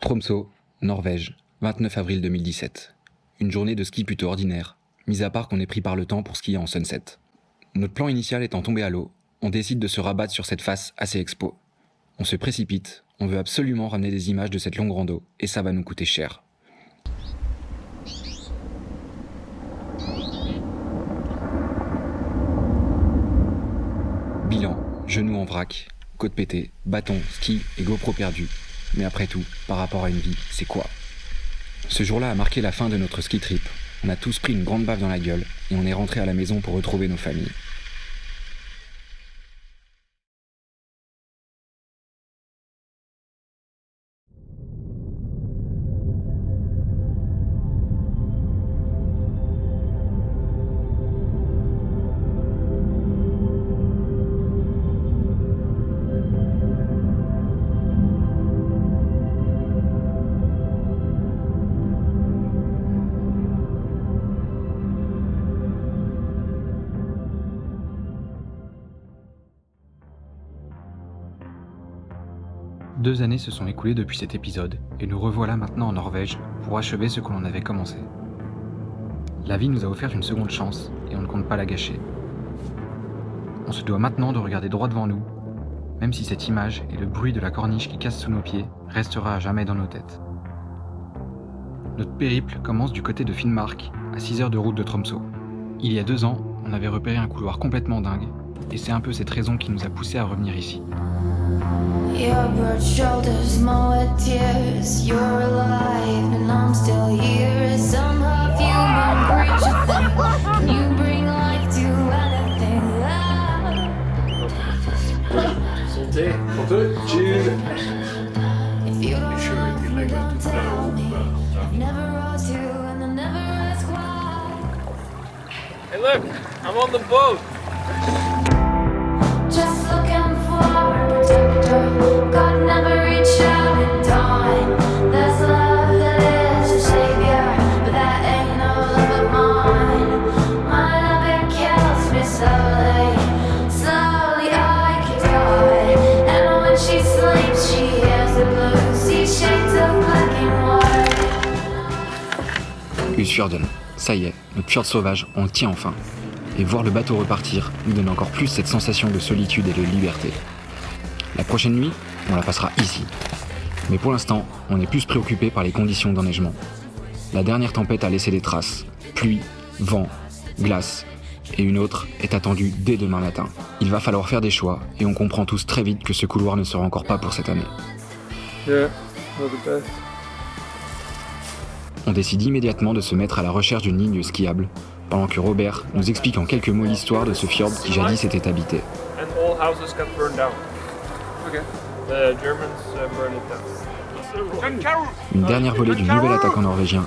Tromsø, Norvège, 29 avril 2017. Une journée de ski plutôt ordinaire, mis à part qu'on est pris par le temps pour skier en sunset. Notre plan initial étant tombé à l'eau, on décide de se rabattre sur cette face assez expo. On se précipite, on veut absolument ramener des images de cette longue rando, et ça va nous coûter cher. Bilan, genoux en vrac, côte pétée, bâton, ski et GoPro perdu. Mais après tout, par rapport à une vie, c'est quoi ? Ce jour-là a marqué la fin de notre ski trip. On a tous pris une grande baffe dans la gueule et on est rentré à la maison pour retrouver nos familles. Deux années se sont écoulées depuis cet épisode, et nous revoilà maintenant en Norvège pour achever ce que l'on avait commencé. La vie nous a offert une seconde chance, et on ne compte pas la gâcher. On se doit maintenant de regarder droit devant nous, même si cette image et le bruit de la corniche qui casse sous nos pieds restera à jamais dans nos têtes. Notre périple commence du côté de Finnmark, à 6 heures de route de Tromsø. Il y a 2 ans, on avait repéré un couloir complètement dingue, et c'est un peu cette raison qui nous a poussé à revenir ici. Your broad shoulders, my tears. You're alive and I'm still here. Some half human creature thing. Can you bring life to anything? Santé. Santé. Cheers. If you don't love me, don't tell me. I've never asked you and I never ask why. Hey look, I'm on the boat. Just looking for a protector. God never reached out in time. There's love that is a savior, but that ain't no love of mine. My love, it kills me slowly. Slowly I could die. And when she sleeps, she hears the blues. These shades of black and white. Husfjorden, ça y est, notre fjord sauvage, on le tient enfin. Et voir le bateau repartir nous donne encore plus cette sensation de solitude et de liberté. La prochaine nuit, on la passera ici. Mais pour l'instant, on est plus préoccupé par les conditions d'enneigement. La dernière tempête a laissé des traces. Pluie, vent, glace. Et une autre est attendue dès demain matin. Il va falloir faire des choix et on comprend tous très vite que ce couloir ne sera encore pas pour cette année. Yeah, not the best. On décide immédiatement de se mettre à la recherche d'une ligne skiable, pendant que Robert nous explique en quelques mots l'histoire de ce fjord qui jadis était habité. And all houses got burned down. Okay. The Germans burned it down. Une dernière volée du nouvel attaquant norvégien.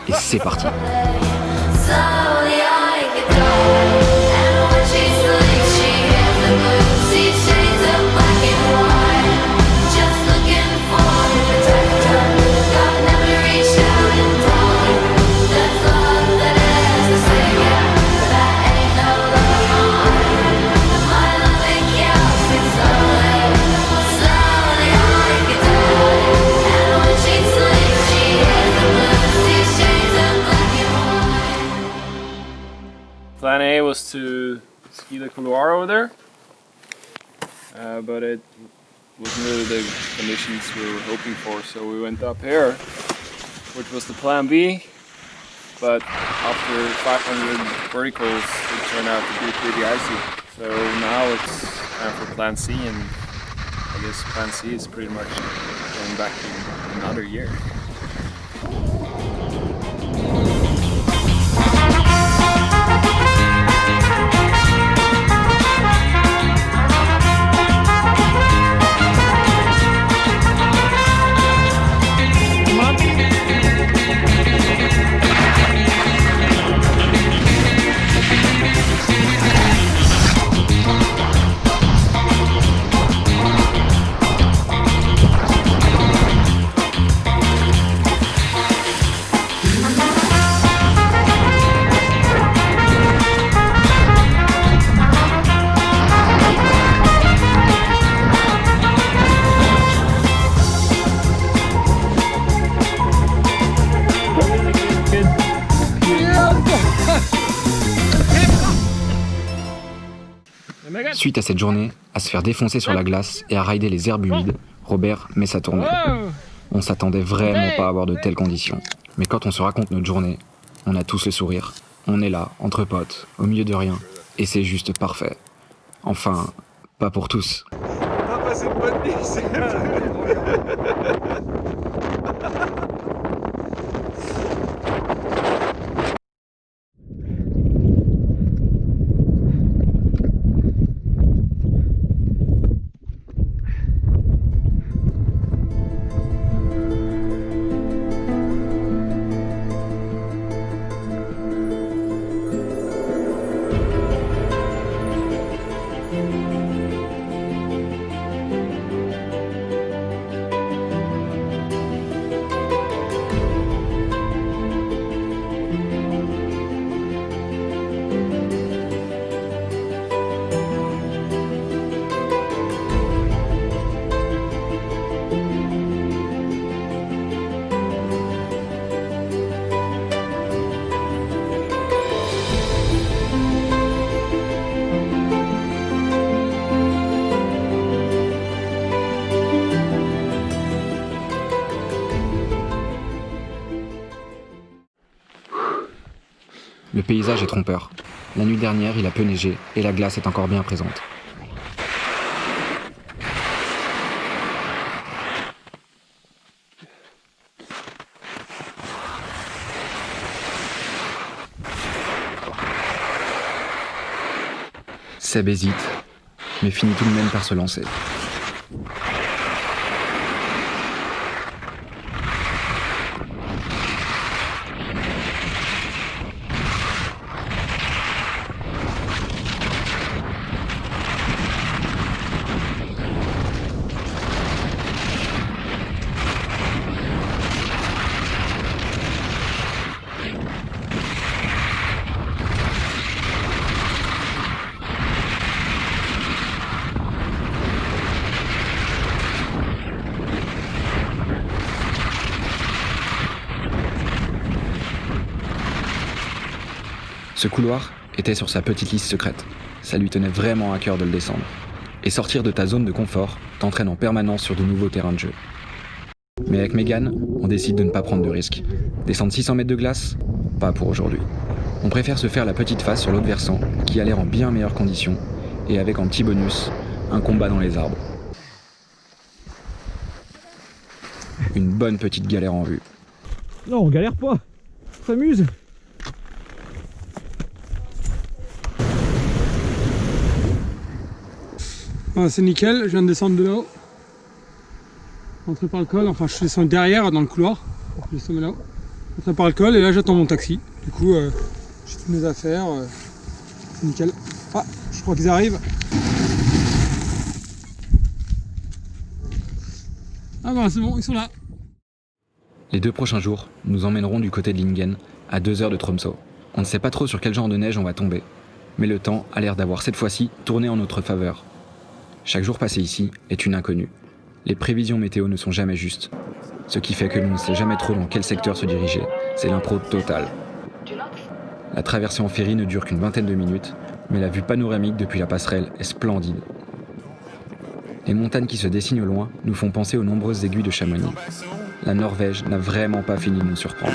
Et c'est parti. Slowly I could die. And when she sleeps, she hears the blues. These shades of black and white. Just looking for a protector. God never reached out in time. There's love that is a savior, but that ain't no love of mine. My love, it kills me slowly. Slowly I could die. And when she sleeps, she hears the blues. These shades of black and white. Plan A was to ski the couloir over there, but it wasn't really the conditions we were hoping for, so we went up here, which was the plan B, but after 500 verticals it turned out to be pretty icy. So now it's time for plan C, and I guess plan C is pretty much going back in another year. Suite à cette journée, à se faire défoncer sur la glace et à rider les herbes humides, Robert met sa tournée. On s'attendait vraiment pas à avoir de telles conditions. Mais quand on se raconte notre journée, on a tous le sourire. On est là, entre potes, au milieu de rien. Et c'est juste parfait. Enfin, pas pour tous. On va passer une bonne nuit, c'est Le paysage est trompeur. La nuit dernière, il a peu neigé et la glace est encore bien présente. Seb hésite, mais finit tout de même par se lancer. Ce couloir était sur sa petite liste secrète. Ça lui tenait vraiment à cœur de le descendre. Et sortir de ta zone de confort t'entraîne en permanence sur de nouveaux terrains de jeu. Mais avec Megan, on décide de ne pas prendre de risques. Descendre 600 mètres de glace ? Pas pour aujourd'hui. On préfère se faire la petite face sur l'autre versant, qui a l'air en bien meilleures conditions, et avec en petit bonus, un combat dans les arbres. Une bonne petite galère en vue. Non, on galère pas, on s'amuse. Ah, c'est nickel, je viens de descendre de là-haut. Entré par le col, enfin je suis descendu derrière dans le couloir. Je descends là-haut. Entré par le col et là j'attends mon taxi. Du coup, j'ai toutes mes affaires. C'est nickel. Ah, je crois qu'ils arrivent. Ah bah c'est bon, ils sont là. Les 2 prochains jours nous emmèneront du côté de Lingen, à 2 heures de Tromsø. On ne sait pas trop sur quel genre de neige on va tomber, mais le temps a l'air d'avoir cette fois-ci tourné en notre faveur. Chaque jour passé ici est une inconnue. Les prévisions météo ne sont jamais justes, ce qui fait que l'on ne sait jamais trop dans quel secteur se diriger. C'est l'impro totale. La traversée en ferry ne dure qu'une vingtaine de minutes, mais la vue panoramique depuis la passerelle est splendide. Les montagnes qui se dessinent au loin nous font penser aux nombreuses aiguilles de Chamonix. La Norvège n'a vraiment pas fini de nous surprendre.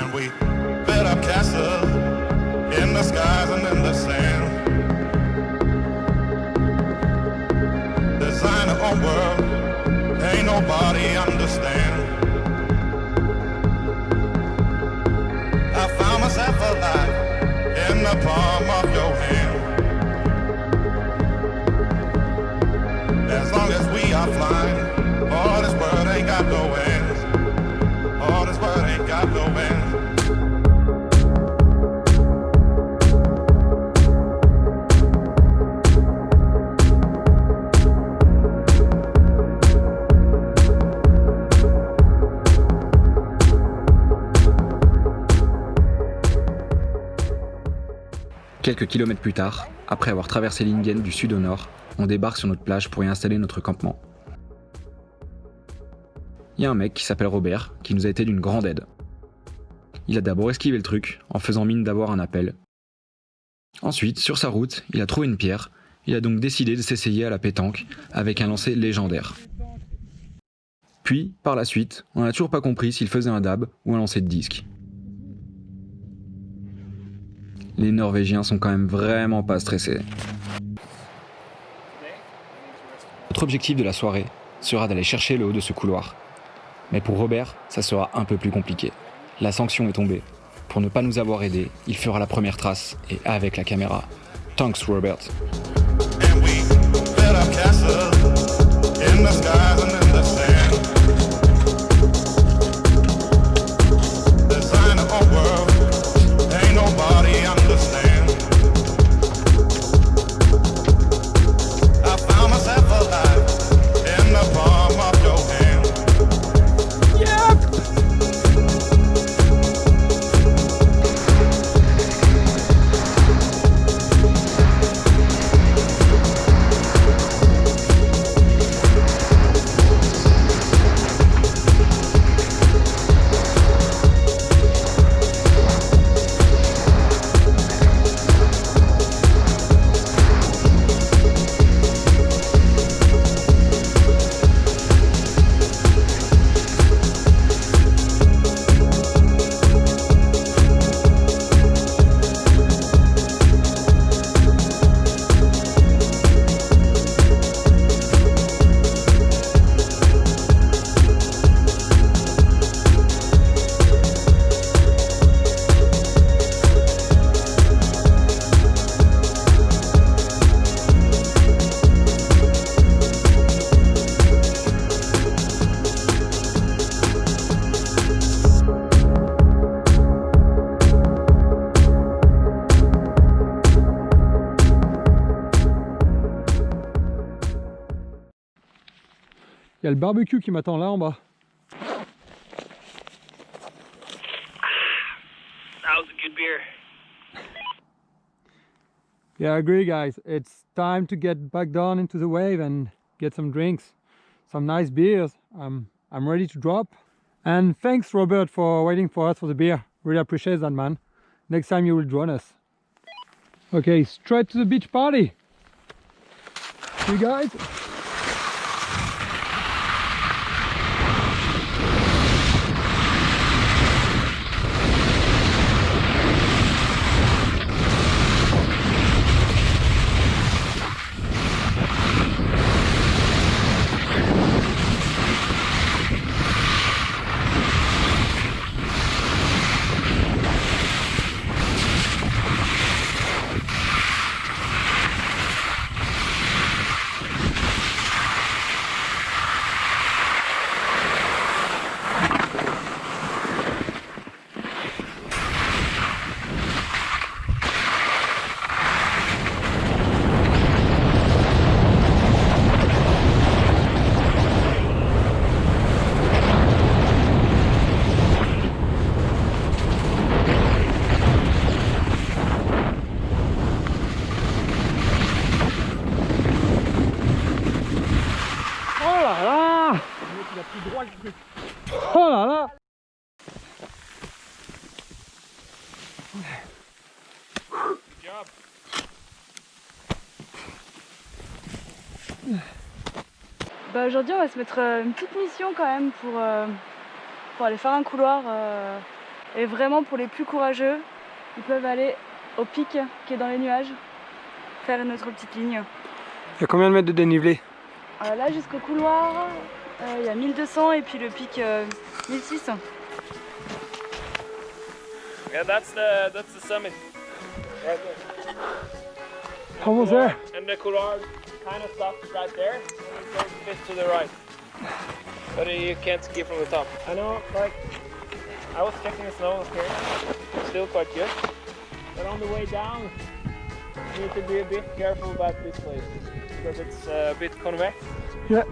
Quelques kilomètres plus tard, après avoir traversé Lingen du sud au nord, on débarque sur notre plage pour y installer notre campement. Il y a un mec qui s'appelle Robert, qui nous a été d'une grande aide. Il a d'abord esquivé le truc, en faisant mine d'avoir un appel. Ensuite, sur sa route, il a trouvé une pierre, Il a donc décidé de s'essayer à la pétanque avec un lancer légendaire. Puis, par la suite, on n'a toujours pas compris s'il faisait un dab ou un lancer de disque. Les Norvégiens sont quand même vraiment pas stressés. Notre objectif de la soirée sera d'aller chercher le haut de ce couloir. Mais pour Robert, ça sera un peu plus compliqué. La sanction est tombée. Pour ne pas nous avoir aidés, il fera la première trace et avec la caméra. Thanks Robert. And we built up castles in the skies and in the sand. Design our own world, ain't nobody understand. I found myself alive in the palm of your hand. Il y a le barbecue qui m'attend là en bas. That was a good beer. Yeah, I agree, guys. It's time to get back down into the wave and get some drinks, some nice beers. I'm ready to drop. And thanks, Robert, for waiting for us for the beer. Really appreciate that, man. Next time you will join us. Okay, straight to the beach party. See you guys. Oh là là! Bah aujourd'hui on va se mettre une petite mission quand même pour aller faire un couloir et vraiment pour les plus courageux ils peuvent aller au pic qui est dans les nuages, faire notre petite ligne. Il y a combien de mètres de dénivelé? Là jusqu'au couloir il y a 1200 et puis le pic 1600. Yeah, that's the summit. Right there. Almost there. And the couloir kind of stops right there, and it goes a bit to the right. But you can't ski from the top. I know, like, I was checking the snow here, still quite good. But on the way down, you need to be a bit careful about this place, because it's a bit convex. Yeah.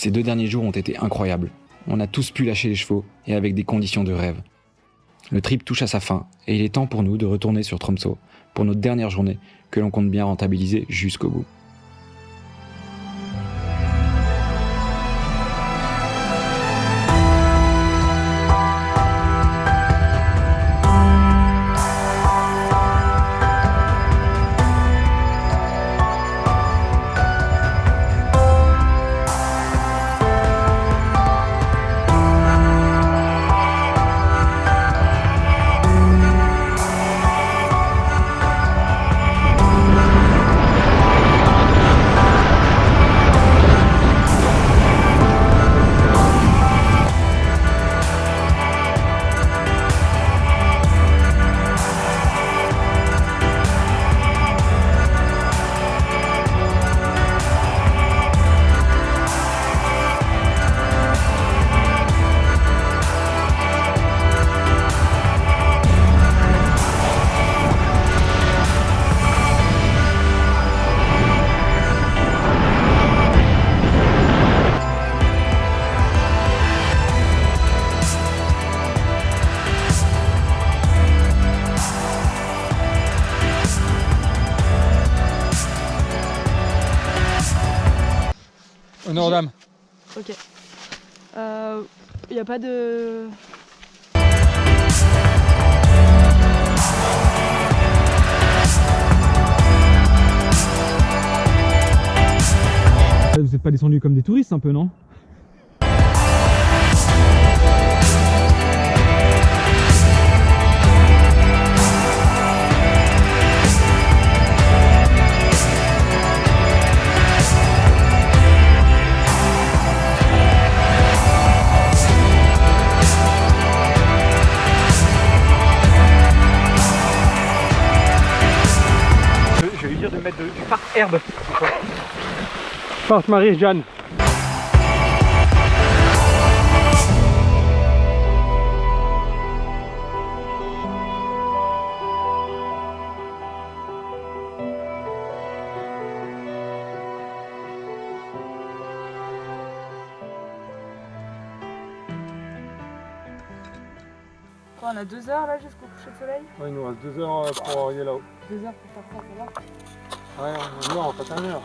Ces 2 derniers jours ont été incroyables. On a tous pu lâcher les chevaux et avec des conditions de rêve. Le trip touche à sa fin et il est temps pour nous de retourner sur Tromsø pour notre dernière journée que l'on compte bien rentabiliser jusqu'au bout. Honneur aux dames. Ok. Y a pas de... Vous êtes pas descendus comme des touristes un peu, non? Je vais lui dire de mettre du parc herbe. Parc Marie-Jeanne. Quoi, on a 2 heures là jusqu'au coucher de soleil? Ouais, il nous reste 2 heures pour arriver là-haut. 2 heures pour faire ça, ça va? Ouais, non, pas 1 heure.